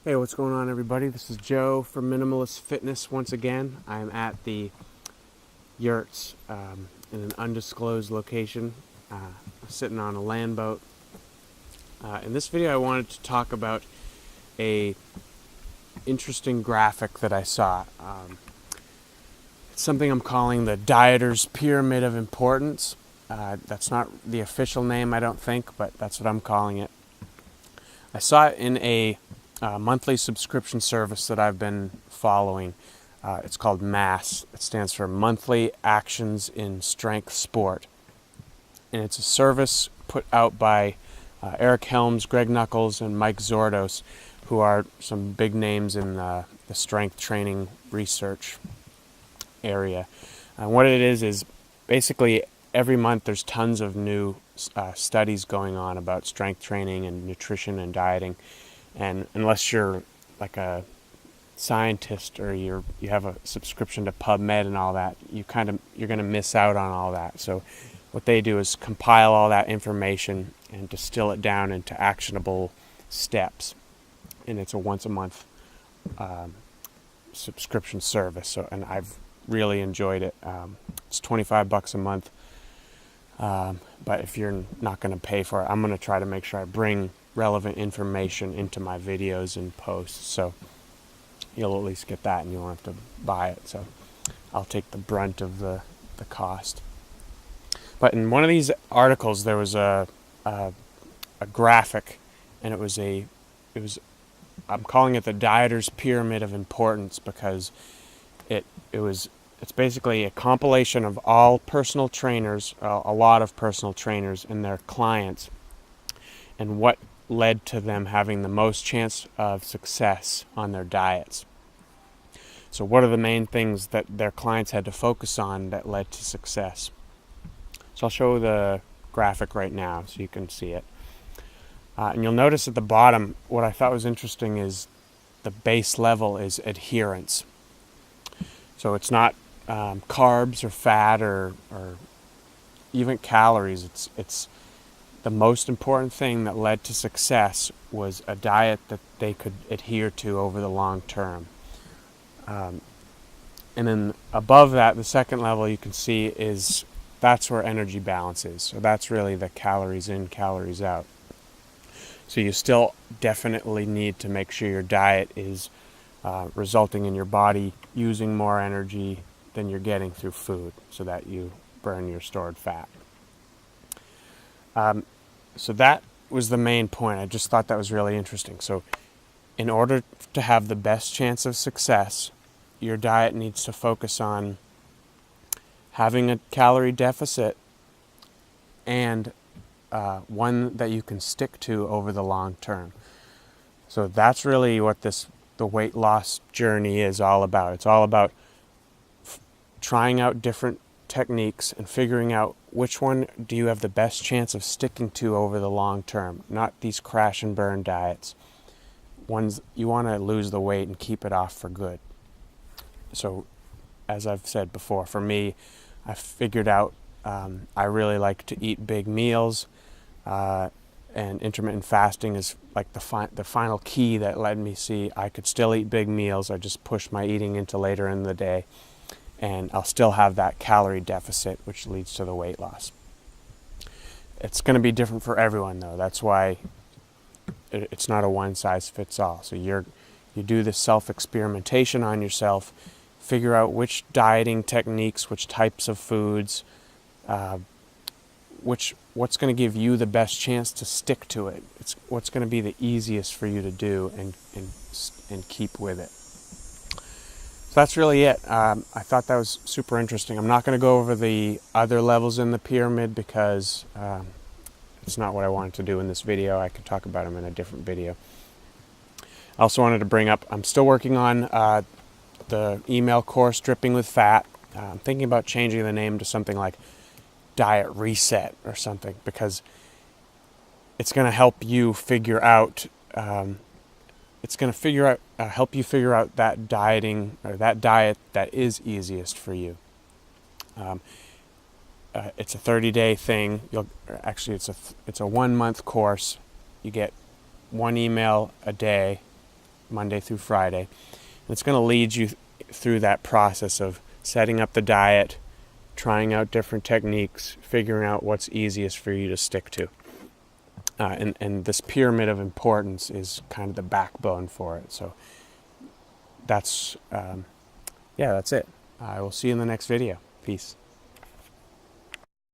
Hey, what's going on, everybody? This is Joe from Minimalist Fitness once again. I'm at the yurts in an undisclosed location, sitting on a land boat. In this video, I wanted to talk about a interesting graphic that I saw. It's something I'm calling the Dieter's Pyramid of Importance. That's not the official name, I don't think, but that's what I'm calling it. I saw it in a monthly subscription service that I've been following. It's called MASS. It stands for Monthly Actions in Strength Sport. And it's a service put out by Eric Helms, Greg Nuckols, and Mike Zourdos, who are some big names in the strength training research area. And what it is basically every month there's tons of new studies going on about strength training and nutrition and dieting. And unless you're like a scientist or you have a subscription to PubMed and all that, you're going to miss out on all that. So what they do is compile all that information and distill it down into actionable steps. And it's a once a month subscription service. So, and I've really enjoyed it. It's $25 a month. But if you're not going to pay for it, I'm going to try to make sure I bring relevant information into my videos and posts, so you'll at least get that and you won't have to buy it. So I'll take the brunt of the cost. But in one of these articles there was a graphic, and it was I'm calling it the Dieter's Pyramid of Importance because it's basically a compilation of all personal trainers, a lot of personal trainers and their clients, and what led to them having the most chance of success on their diets. So what are the main things that their clients had to focus on that led to success? So I'll show the graphic right now so you can see it. And you'll notice at the bottom, what I thought was interesting is the base level is adherence. So it's not carbs or fat or even calories. It's the most important thing that led to success was a diet that they could adhere to over the long term. And then above that, the second level you can see that's where energy balance is. So that's really the calories in, calories out. So you still definitely need to make sure your diet is resulting in your body using more energy than you're getting through food so that you burn your stored fat. So that was the main point. I just thought that was really interesting. So in order to have the best chance of success, your diet needs to focus on having a calorie deficit and one that you can stick to over the long term. So that's really what the weight loss journey is all about. It's all about trying out different techniques and figuring out which one do you have the best chance of sticking to over the long term, not these crash and burn diets. Ones you want to lose the weight and keep it off for good. So as I've said before, for me, I figured out I really like to eat big meals, and intermittent fasting is like the final key that let me see I could still eat big meals. I just push my eating into later in the day, and I'll still have that calorie deficit, which leads to the weight loss. It's going to be different for everyone, though. That's why it's not a one-size-fits-all. So you do this self-experimentation on yourself, figure out which dieting techniques, which types of foods, what's going to give you the best chance to stick to it. It's what's going to be the easiest for you to do and keep with it. So that's really it. I thought that was super interesting. I'm not going to go over the other levels in the pyramid because it's not what I wanted to do in this video. I could talk about them in a different video. I also wanted to bring up, I'm still working on the email course, Dripping with Fat. I'm thinking about changing the name to something like Diet Reset or something, because it's going to help you figure out help you figure out that dieting or that diet that is easiest for you. It's a 30-day thing. It's a 1-month course. You get one email a day, Monday through Friday. And it's going to lead you through that process of setting up the diet, trying out different techniques, figuring out what's easiest for you to stick to. And this pyramid of importance is kind of the backbone for it. So that's it. I will see you in the next video. Peace.